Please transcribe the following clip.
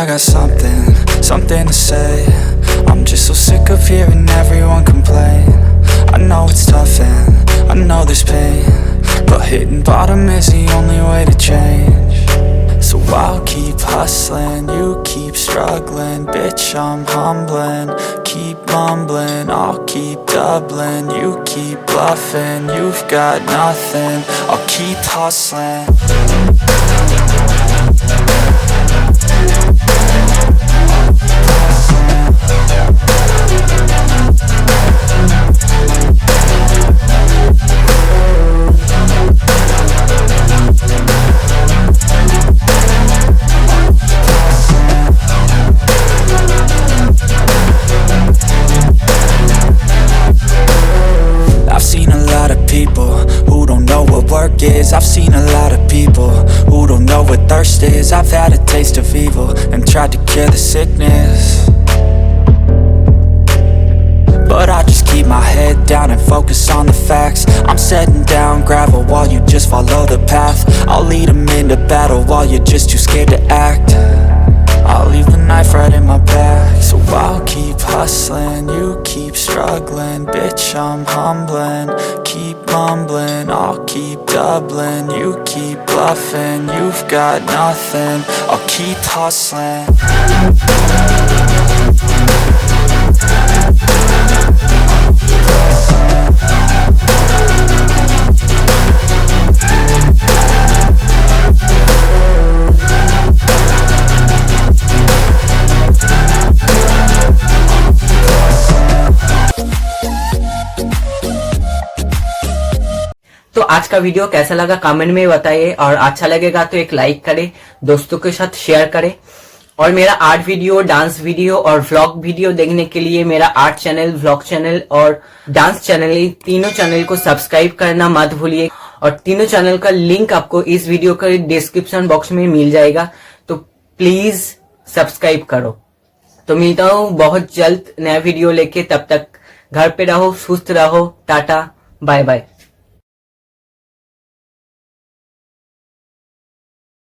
I got something to say. I'm just so sick of hearing everyone complain. I know it's tough and I know there's pain, but hitting bottom is the only way to change. So I'll keep hustling, you keep struggling. Bitch, I'm humbling, keep mumbling. I'll keep doubling, you keep bluffing. You've got nothing, I'll keep hustling. I've seen a lot of people who don't know what work is. I've seen a lot of people who don't know what thirst is. I've had a taste of evil and tried to cure the sickness, but I just keep my head down and focus on the facts. I'm setting down gravel while you just follow the path. I'll lead them into battle while you're just too scared to act. I'll leave the knife right in my back. So I'll keep hustling, you keep struggling. Bitch, I'm humbling, keep mumbling. I'll keep doubling, you keep bluffing. You've got nothing, I'll keep hustling. तो आज का video कैसा लगा comment में बताइए, और अच्छा लगेगा तो एक लाइक करें, दोस्तों के साथ शेयर करें। और मेरा आर्ट वीडियो, डांस वीडियो और व्लॉग वीडियो देखने के लिए मेरा आर्ट चैनल, व्लॉग चैनल और डांस चैनल, तीनों चैनल को सब्सक्राइब करना मत भूलिए। और तीनों चैनल का लिंक आपको इस वीडियो के डिस्क्रिप्शन बॉक्स में मिल जाएगा, तो प्लीज सब्सक्राइब करो। तो मिलता हूँ बहुत जल्द नया वीडियो लेके, तब तक घर पे रहो, सुस्त रहो, टाटा बाय बाय।